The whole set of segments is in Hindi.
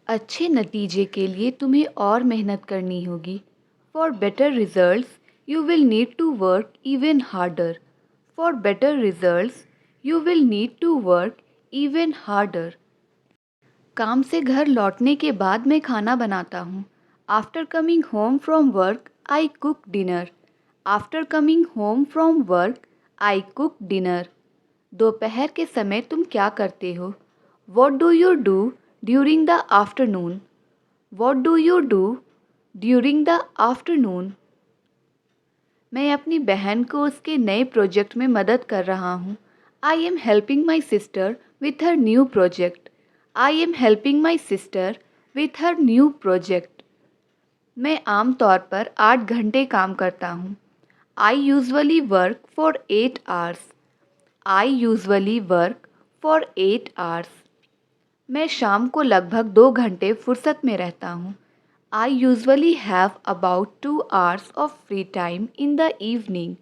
अच्छे नतीजे के लिए तुम्हें और मेहनत करनी होगी। For better results you will need to work even harder. For better results you will need to work even harder. काम से घर लौटने के बाद मैं खाना बनाता हूँ। After coming home from work I cook dinner. After coming home from work I cook dinner. दोपहर के समय तुम क्या करते हो? What do you do during the afternoon? What do you do during the afternoon? मैं अपनी बहन को उसके नए प्रोजेक्ट में मदद कर रहा हूँ। I am helping my sister with her new project. I am helping my sister with her new project. मैं आम तौर पर 8 घंटे काम करता हूँ। I usually work for 8 hours. I usually work for 8 hours. मैं शाम को लगभग 2 घंटे फुर्सत में रहता हूँ। I usually have about 2 hours of free time in the evening.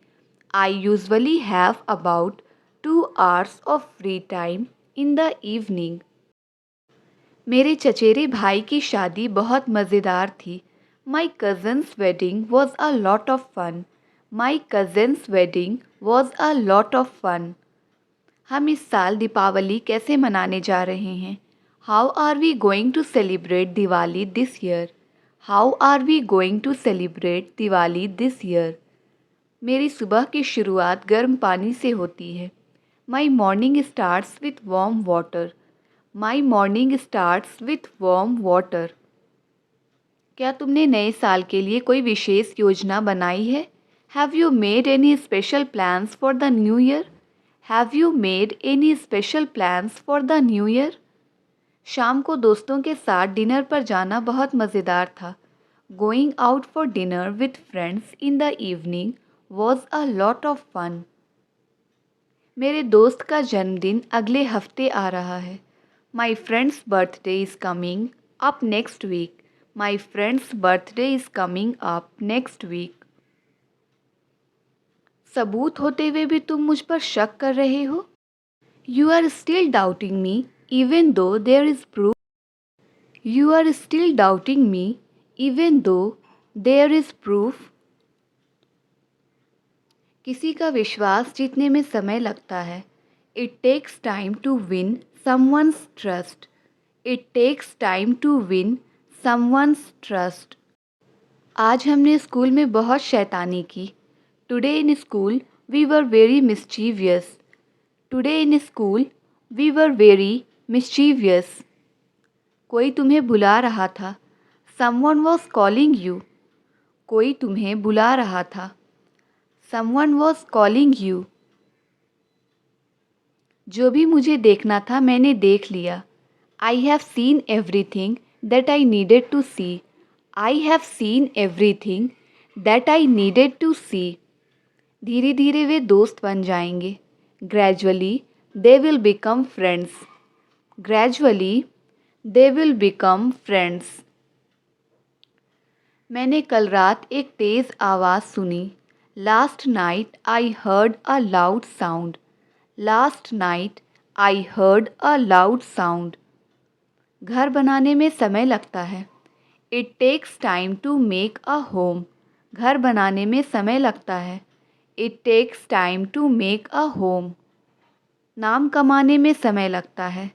I usually have about 2 hours of free time in the evening. मेरे चचेरे भाई की शादी बहुत मज़ेदार थी। My cousin's wedding was a lot of fun. My cousin's wedding was a lot of fun. हम इस साल दीपावली कैसे मनाने जा रहे हैं? How are we going to celebrate Diwali this year? How are we going to celebrate Diwali this year? मेरी सुबह की शुरुआत गर्म पानी से होती है। My morning starts with warm water. My morning starts with warm water. क्या तुमने नए साल के लिए कोई विशेष योजना बनाई है? Have you made any special plans for the new year? Have you made any special plans for the new year? शाम को दोस्तों के साथ डिनर पर जाना बहुत मज़ेदार था। Going out for dinner with friends in the evening was a lot of fun. मेरे दोस्त का जन्मदिन अगले हफ्ते आ रहा है। My friend's birthday is coming up next week. My friend's birthday is coming up next week. सबूत होते हुए भी तुम मुझ पर शक कर रहे हो? You are still doubting me even though there is proof. You are still doubting me even though there is proof. किसी का विश्वास जीतने में समय लगता है। It takes time to win someone's trust. It takes time to win someone's trust. आज हमने स्कूल में बहुत शैतानी की। Today in school we were very mischievous. Today in school we were very mischievous. कोई तुम्हें बुला रहा था। Someone was calling you. कोई तुम्हें बुला रहा था। Someone was calling you. जो भी मुझे देखना था मैंने देख लिया। I have seen everything that I needed to see. I have seen everything that I needed to see. धीरे धीरे वे दोस्त बन जाएंगे। Gradually they will become friends. Gradually they will become friends. मैंने कल रात एक तेज़ आवाज़ सुनी। Last night I heard a loud sound. Last night I heard a loud sound. घर बनाने में समय लगता है। It takes time to make a home. घर बनाने में समय लगता है। It takes time to make a home. नाम कमाने में समय लगता है।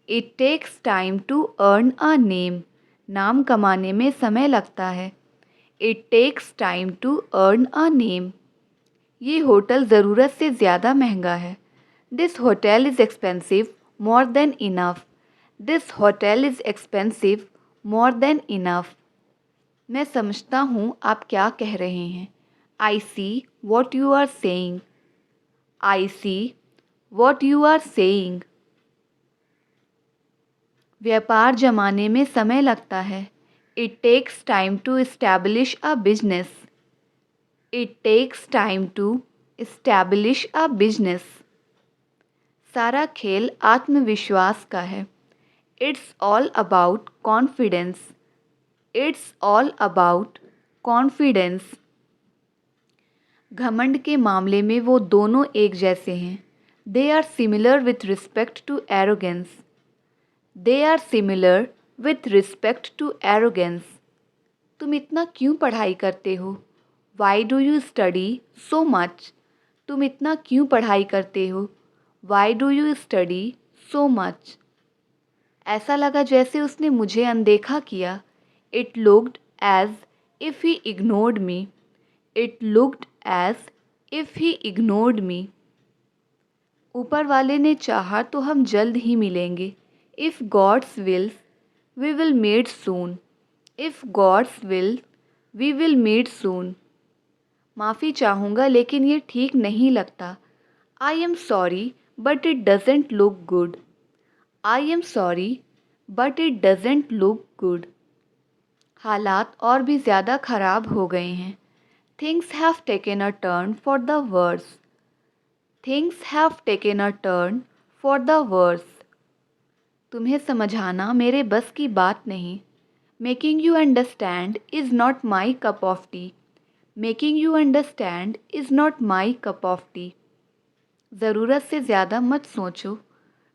It takes time to earn a name. नाम कमाने में समय लगता है। It takes time to earn a name. ये होटल ज़रूरत से ज़्यादा महंगा है। This hotel is expensive more than enough. This hotel is expensive more than enough. मैं समझता हूँ आप क्या कह रहे हैं। I see what you are saying. I see what you are saying. व्यापार जमाने में समय लगता है। It takes time to establish a business. It takes time to establish a business. सारा खेल आत्मविश्वास का है। It's all about confidence. It's all about confidence. घमंड के मामले में वो दोनों एक जैसे हैं। They are similar with respect to arrogance. They are similar with respect to arrogance. तुम इतना क्यों पढ़ाई करते हो? Why do you study so much? तुम इतना क्यों पढ़ाई करते हो? Why do you study so much? ऐसा लगा जैसे उसने मुझे अनदेखा किया. It looked as if he ignored me. It looked as if he ignored me. ऊपर वाले ने चाहा तो हम जल्द ही मिलेंगे. If God's wills, we will meet soon. If God's will, we will meet soon. माफ़ी चाहूँगा लेकिन ये ठीक नहीं लगता. I am sorry, but it doesn't look good. I am sorry, but it doesn't look good. हालात और भी ज़्यादा ख़राब हो गए हैं. Things have taken a turn for the worse. Things have taken a turn for the worse. तुम्हें समझाना मेरे बस की बात नहीं. Making you understand is not my cup of tea. Making you understand is not my cup of tea. ज़रूरत से ज़्यादा मत सोचो.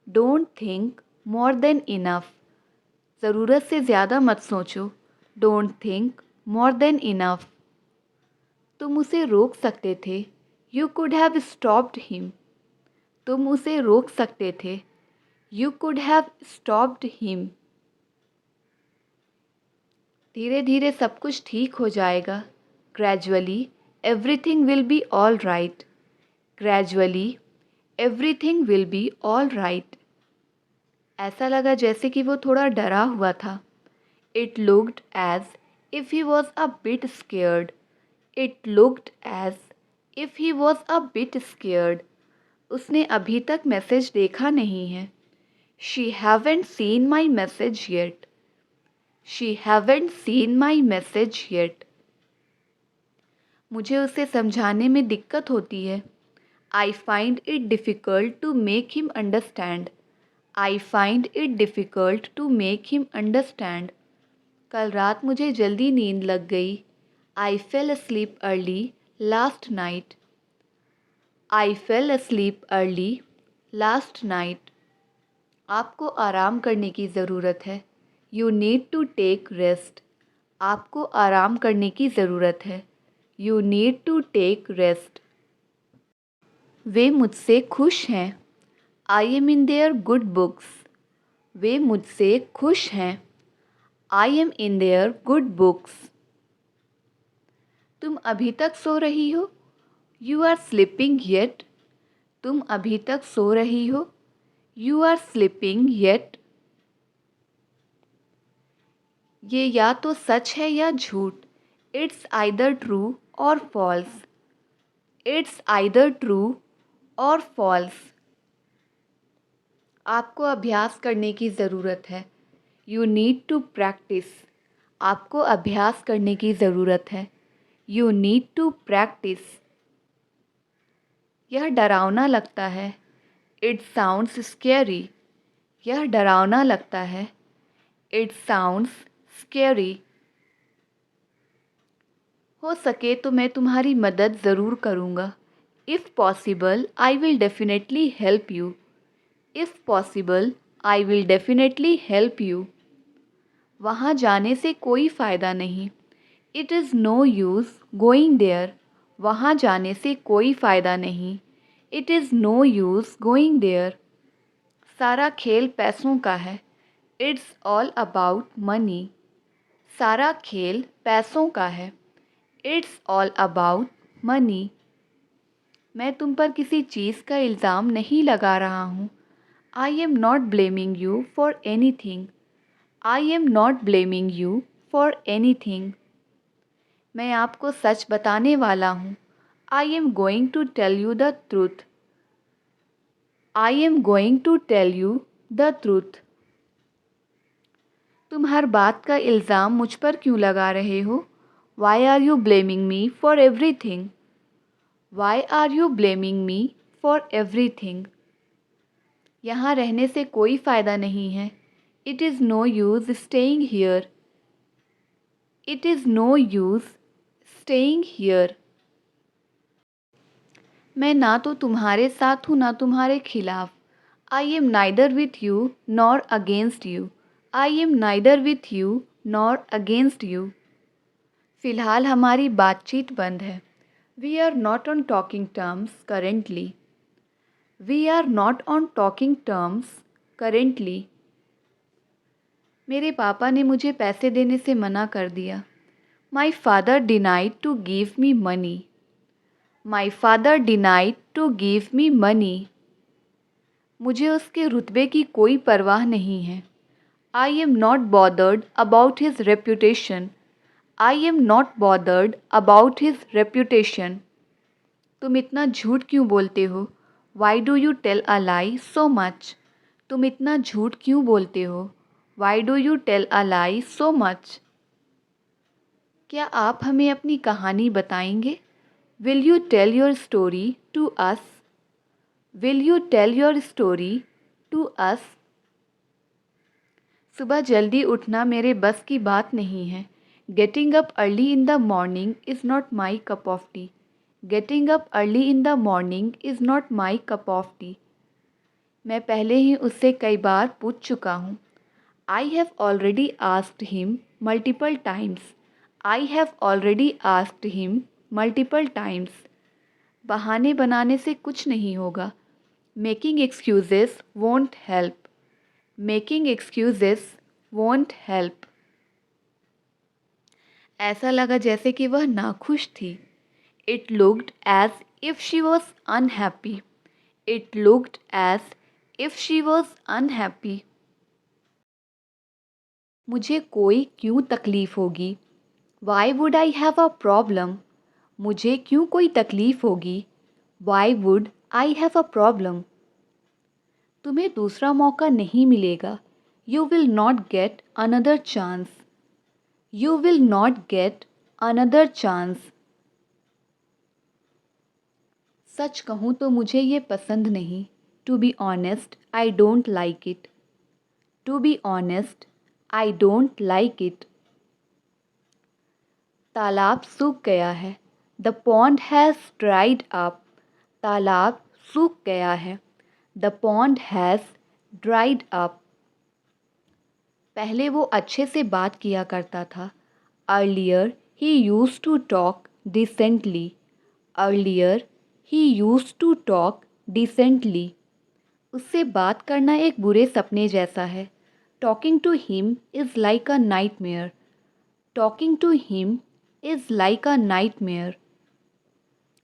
Don't think more than enough. ज़रूरत से ज़्यादा मत सोचो. Don't think more than enough. तुम उसे रोक सकते थे. You could have stopped him. तुम उसे रोक सकते थे. You could have stopped him. धीरे धीरे सब कुछ ठीक हो जाएगा. Gradually, everything will be all right. Gradually, everything will be all right. ऐसा लगा जैसे कि वो थोड़ा डरा हुआ था. It looked as if he was a bit scared. It looked as if he was a bit scared. उसने अभी तक मैसेज देखा नहीं है. She haven't seen my message yet. She haven't seen my message yet. मुझे उसे समझाने में दिक्कत होती है. I find it difficult to make him understand. I find it difficult to make him understand. कल रात मुझे जल्दी नींद लग गई. I fell asleep early last night. I fell asleep early last night. आपको आराम करने की ज़रूरत है. You need to take rest. आपको आराम करने की ज़रूरत है. You need to take rest. वे मुझसे खुश हैं. I am in their good books. वे मुझसे खुश हैं. I am in their good books. तुम अभी तक सो रही हो? You are sleeping yet. तुम अभी तक सो रही हो? You are sleeping yet. ये या तो सच है या झूठ. It's either true or false. It's either true or false. आपको अभ्यास करने की ज़रूरत है. You need to practice. आपको अभ्यास करने की ज़रूरत है. You need to practice. यह डरावना लगता है. It sounds scary. यह डरावना लगता है. It sounds scary. हो सके तो मैं तुम्हारी मदद ज़रूर करूँगा. If possible, I will definitely help you. If possible, I will definitely help you. वहाँ जाने से कोई फ़ायदा नहीं. It is no use going there. वहाँ जाने से कोई फ़ायदा नहीं. It is no use going there. सारा खेल पैसों का है. It's all about money. सारा खेल पैसों का है. It's all about money. मैं तुम पर किसी चीज़ का इल्ज़ाम नहीं लगा रहा हूँ. I am not blaming you for anything. I am not blaming you for anything. मैं आपको सच बताने वाला हूँ. I am going to tell you the truth. I am going to tell you the truth. तुम हर बात का इल्ज़ाम मुझ पर क्यों लगा रहे हो? Why are you blaming me for everything? Why are you blaming me for everything? यहाँ रहने से कोई फ़ायदा नहीं है. It is no use staying here. It is no use staying here. मैं ना तो तुम्हारे साथ हूँ ना तुम्हारे खिलाफ. I am neither with you nor against you. I am neither with you nor against you. फ़िलहाल हमारी बातचीत बंद है। We are not on talking terms currently. We are not on talking terms currently. मेरे पापा ने मुझे पैसे देने से मना कर दिया। My father denied to give me money. My father denied to give me money. मुझे उसके रुतबे की कोई परवाह नहीं है। I am not bothered about his reputation. I am not bothered about his reputation. तुम इतना झूठ क्यों बोलते हो? Why do you tell a lie so much? तुम इतना झूठ क्यों बोलते हो? Why do you tell a lie so much? क्या आप हमें अपनी कहानी बताएंगे? Will you tell your story to us? Will you tell your story to us? सुबह जल्दी उठना मेरे बस की बात नहीं है। Getting up early in the morning is not my cup of tea. Getting up early in the morning is not my cup of tea. मैं पहले ही उससे कई बार पूछ चुका हूँ। I have already asked him multiple times. I have already asked him multiple times. बहाने बनाने से कुछ नहीं होगा। Making excuses won't help. Making excuses won't help. ऐसा लगा जैसे कि वह नाखुश थी। It looked as if she was unhappy. It looked as if she was unhappy. मुझे कोई क्यों तकलीफ़ होगी? Why would I have a problem? मुझे क्यों कोई तकलीफ़ होगी? Why would I have a problem? तुम्हें दूसरा मौका नहीं मिलेगा। You will not get another chance. You will not get another chance. सच कहूँ तो मुझे ये पसंद नहीं। To be honest I don't like it. To be honest I don't like it. तालाब सूख गया है। The pond has dried up. तालाब सूख गया है। The pond has dried up. पहले वो अच्छे से बात किया करता था। Earlier he used to talk decently. Earlier he used to talk decently. उससे बात करना एक बुरे सपने जैसा है। Talking to him is like a nightmare. Talking to him is like a nightmare.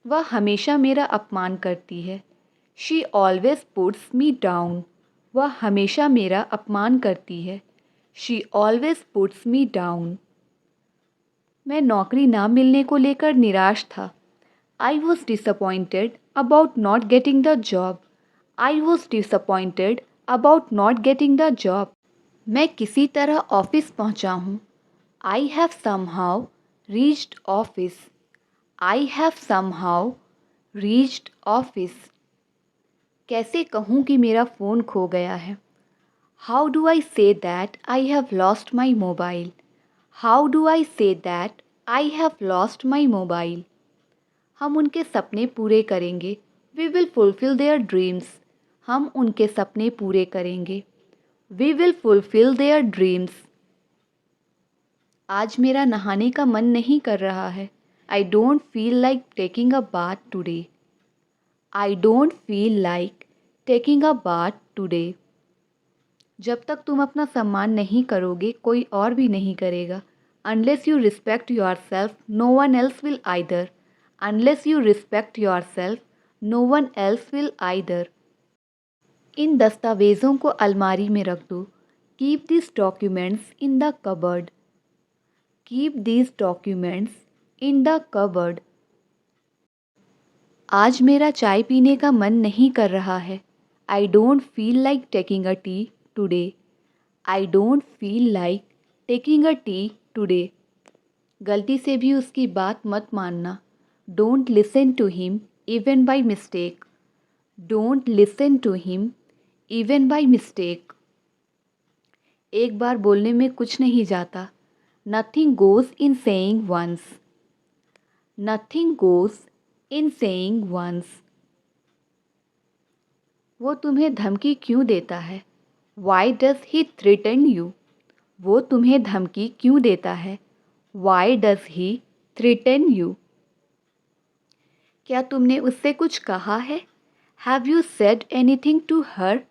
वह हमेशा मेरा अपमान करती है। She always puts me down. वह हमेशा मेरा अपमान करती है। She always puts me down. मैं नौकरी ना मिलने को लेकर निराश था। I was disappointed about not getting the job. I was disappointed about not getting the job. मैं किसी तरह ऑफिस पहुंचा हूँ। I have somehow reached office. I have somehow reached office. कैसे कहूँ कि मेरा फ़ोन खो गया है? How do I say that I have lost my mobile? How do I say that I have lost my mobile? हम उनके सपने पूरे करेंगे। We will fulfil their dreams. हम उनके सपने पूरे करेंगे। We will fulfil their dreams. आज मेरा नहाने का मन नहीं कर रहा है। I don't feel like taking a bath today. I don't feel like taking a bath today. जब तक तुम अपना सम्मान नहीं करोगे कोई और भी नहीं करेगा। Unless you respect yourself no one else will either. Unless you respect yourself no one else will either. इन दस्तावेज़ों को अलमारी में रख दो। Keep this documents in the cupboard. Keep this documents in the cupboard. आज मेरा चाय पीने का मन नहीं कर रहा है। I don't feel like taking a tea today. I don't feel like taking a tea today. गलती से भी उसकी बात मत मानना। Don't listen to him even by mistake. Don't listen to him even by mistake. एक बार बोलने में कुछ नहीं जाता। Nothing goes in saying once. Nothing goes in saying once. वो तुम्हें धमकी क्यों देता है? Why does he threaten you? वो तुम्हें धमकी क्यों देता है? Why does he threaten you? क्या तुमने उससे कुछ कहा है? Have you said anything to her?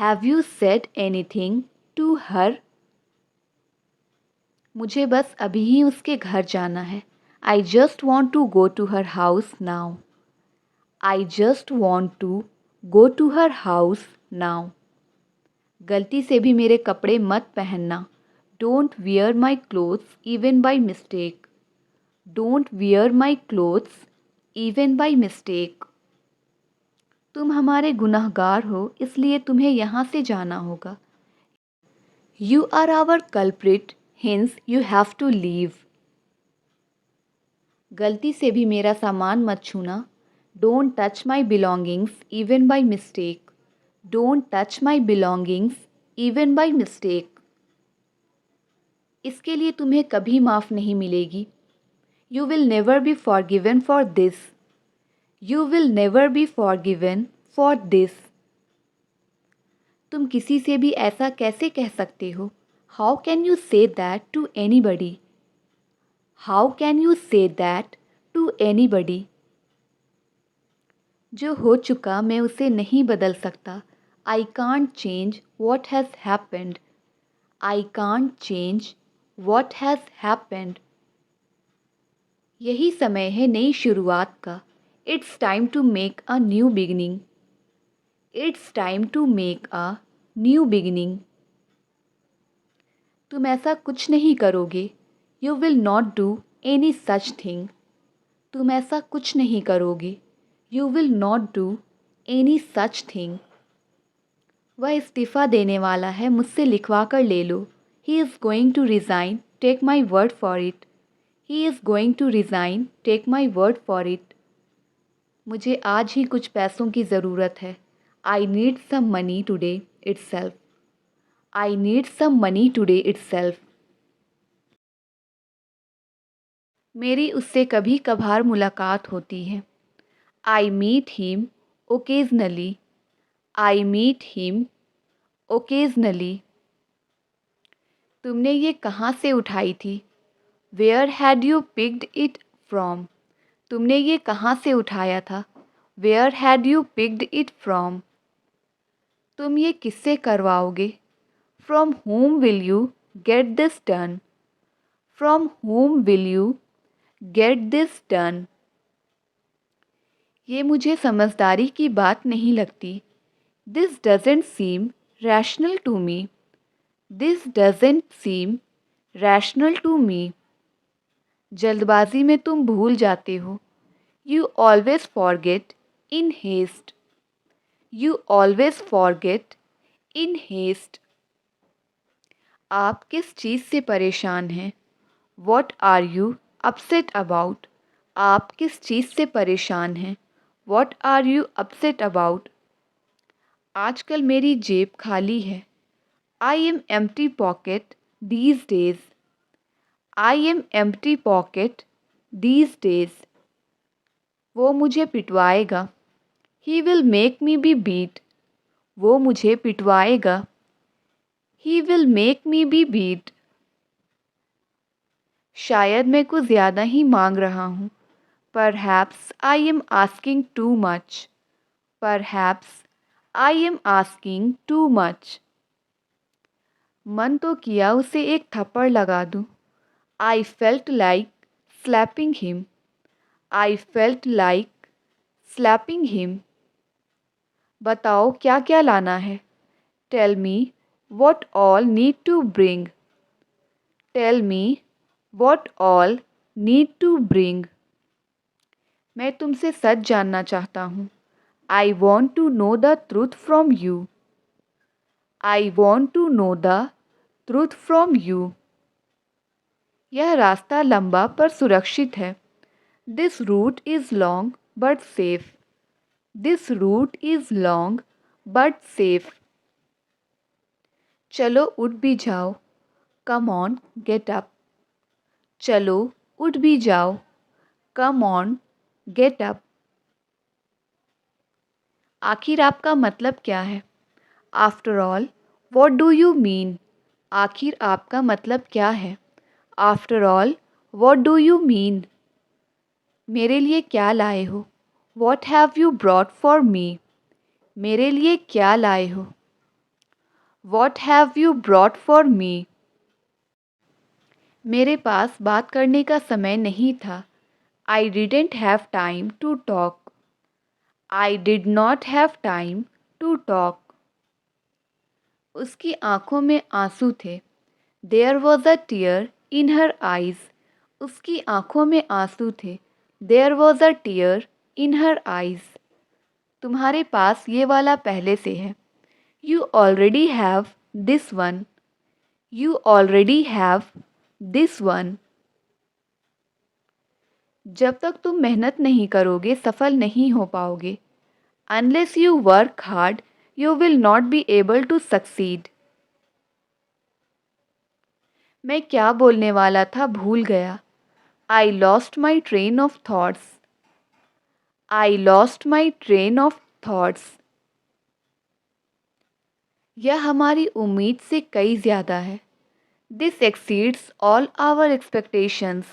Have you said anything to her? मुझे बस अभी ही उसके घर जाना है. I just want to go to her house now. I just want to go to her house now. गलती से भी मेरे कपड़े मत पहनना. Don't wear my clothes even by mistake. Don't wear my clothes even by mistake. तुम हमारे गुनहगार हो, इसलिए तुम्हें यहाँ से जाना होगा. You are our culprit, hence you have to leave. गलती से भी मेरा सामान मत छूना. Don't touch my belongings even by mistake. Don't touch my belongings even by mistake. इसके लिए तुम्हें कभी माफ़ नहीं मिलेगी. You will never be forgiven for this. You will never be forgiven for this. तुम किसी से भी ऐसा कैसे कह सकते हो? How can you say that to anybody? How can you say that to anybody? जो हो चुका मैं उसे नहीं बदल सकता. I can't change what has happened. I can't change what has happened. यही समय है नई शुरुआत का. It's time to make a new beginning. It's time to make a new beginning. तुम ऐसा कुछ नहीं करोगे. You will not do any such thing. तुम ऐसा कुछ नहीं करोगे. You will not do any such thing. वह इस्तीफ़ा देने वाला है, मुझसे लिखवा कर ले लो. He is going to resign, take my word for it. He is going to resign, take my word for it. मुझे आज ही कुछ पैसों की ज़रूरत है. I need some money today itself. I need some money today itself. मेरी उससे कभी कभार मुलाकात होती है. I meet him occasionally. I meet him occasionally. तुमने ये कहाँ से उठाई थी? Where had you picked it from? तुमने ये कहाँ से उठाया था? Where had you picked it from? तुम ये किससे करवाओगे? From whom will you get this done? From whom will you get this done? ये मुझे समझदारी की बात नहीं लगती. This doesn't seem rational to me. This doesn't seem rational to me. जल्दबाजी में तुम भूल जाते हो. You always forget in haste. You always forget in haste. आप किस चीज़ से परेशान हैं? What are you upset about? आप किस चीज़ से परेशान हैं? What are you upset about? आजकल मेरी जेब खाली है. I am empty pocket these days. I am empty pocket these days. वो मुझे पिटवाएगा. He will make me be beat. वो मुझे पिटवाएगा. He will make me be beat. शायद मैं कुछ ज़्यादा ही मांग रहा हूँ. Perhaps I am asking too much. Perhaps I am asking too much. मन तो किया उसे एक थप्पड़ लगा दूँ. I felt like slapping him. I felt like slapping him. बताओ क्या क्या लाना है? Tell me what all need to bring. Tell me what all need to bring. मैं तुमसे सच जानना चाहता हूँ. I want to know the truth from you. I want to know the truth from you. यह रास्ता लंबा पर सुरक्षित है. This route is long but safe. This route is long but safe. चलो उठ भी जाओ. Come on, get up. चलो उठ भी जाओ. Come on, get up. आखिर आपका मतलब क्या है? After all, what do you mean? आखिर आपका मतलब क्या है? After all, what do you mean? मेरे लिए क्या लाए हो? What have you brought for me? मेरे लिए क्या लाए हो? What have you brought for me? मेरे पास बात करने का समय नहीं था। I didn't have time to talk. I did not have time to talk. उसकी आंखों में आंसू थे। There was a tear in her eyes. उसकी आंखों में आंसू थे। There was a tear in her eyes. तुम्हारे पास ये वाला पहले से है। You already have this one. You already have this one. जब तक तुम मेहनत नहीं करोगे सफल नहीं हो पाओगे। Unless you work hard you will not be able to succeed. मैं क्या बोलने वाला था भूल गया। I lost my train of thoughts. I lost my train of thoughts. यह हमारी उम्मीद से कई ज़्यादा है। This exceeds all our expectations.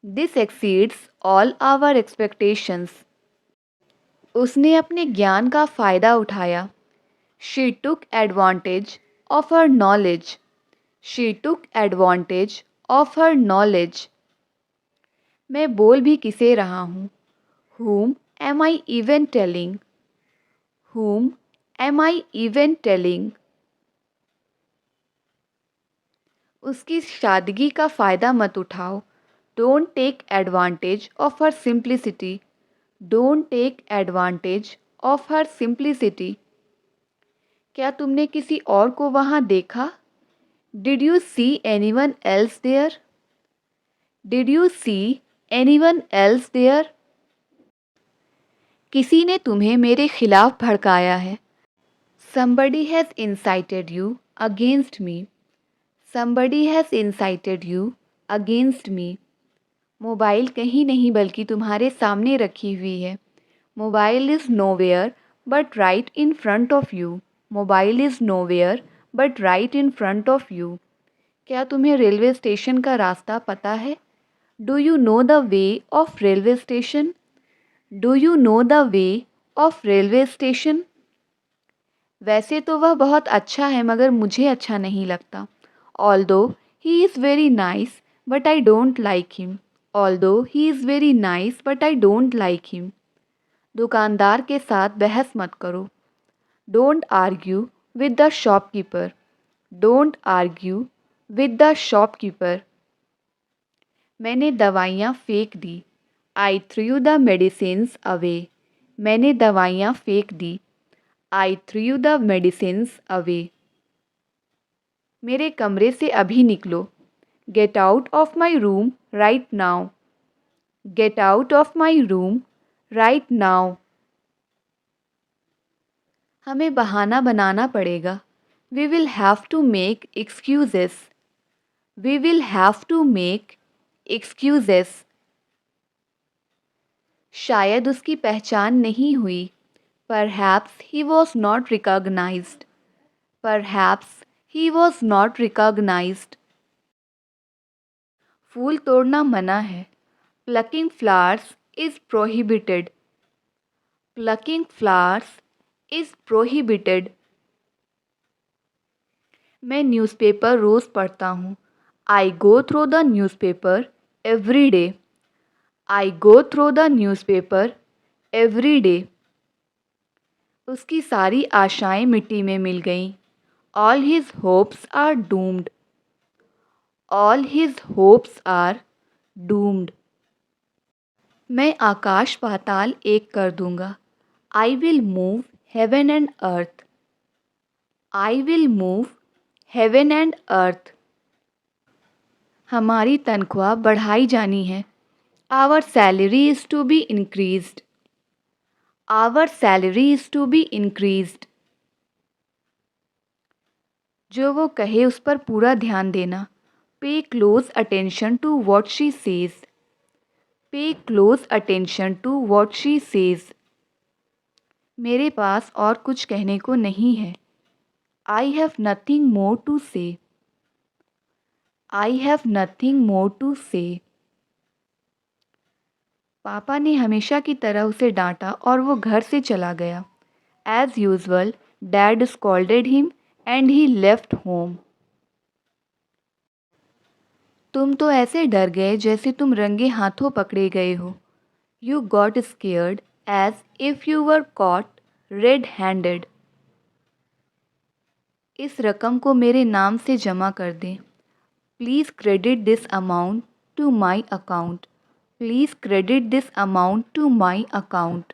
This exceeds all our expectations. उसने अपने ज्ञान का फ़ायदा उठाया। She took advantage of her knowledge. She took advantage of her knowledge. मैं बोल भी किसे रहा हूँ? Whom am I even telling? Whom am I even telling? उसकी सादगी का फ़ायदा मत उठाओ। Don't take advantage of her simplicity. Don't take advantage of her simplicity. क्या तुमने किसी और को वहाँ देखा? Did you see anyone else there? Did you see anyone else there? किसी ने तुम्हें मेरे खिलाफ भड़काया है। Somebody has incited you against me. Somebody has incited you against me. Mobile कहीं नहीं बल्कि तुम्हारे सामने रखी हुई है। Mobile is nowhere but right in front of you. Mobile is nowhere but right in front of you. क्या तुम्हें रेलवे स्टेशन का रास्ता पता है? Do you know the way of railway station? Do you know the way of railway station? वैसे तो वह बहुत अच्छा है मगर मुझे अच्छा नहीं लगता। Although he is very nice but I don't like him. Although he is very nice but I don't like him. दुकानदार के साथ बहस मत करो। Don't argue with the shopkeeper. Don't argue with the shopkeeper. मैंने दवाइयाँ फेंक दी। I threw the medicines away. मैंने दवाइयाँ फेंक दी। I threw the medicines away. मेरे कमरे से अभी निकलो। Get out of my room right now. Get out of my room right now. हमें बहाना बनाना पड़ेगा। We will have to make excuses. We will have to make excuses. शायद उसकी पहचान नहीं हुई। Perhaps he was not recognized. Perhaps he was not recognized. फूल तोड़ना मना है। Plucking flowers is prohibited. Plucking flowers is prohibited. मैं न्यूज़पेपर रोज़ पढ़ता हूँ। I go through the newspaper every day. I go through the newspaper every day. उसकी सारी आशाएं मिट्टी में मिल गईं। All his hopes are doomed. All his hopes are doomed. मैं आकाश पाताल एक कर दूंगा। I will move heaven and earth. I will move heaven and earth. हमारी तनख्वाह बढ़ाई जानी है। Our salary is to be increased. Our salary is to be increased. जो वो कहे उस पर पूरा ध्यान देना। Pay close attention to what she says. Pay close attention to what she says. मेरे पास और कुछ कहने को नहीं है। I have nothing more to say. I have nothing more to say. पापा ने हमेशा की तरह उसे डांटा और वो घर से चला गया. As usual, Dad scolded him and he left home. तुम तो ऐसे डर गए जैसे तुम रंगे हाथों पकड़े गए हो. You got scared as if you were caught red-handed. इस रकम को मेरे नाम से जमा कर दें. Please credit this amount to my account. Please credit this amount to my account.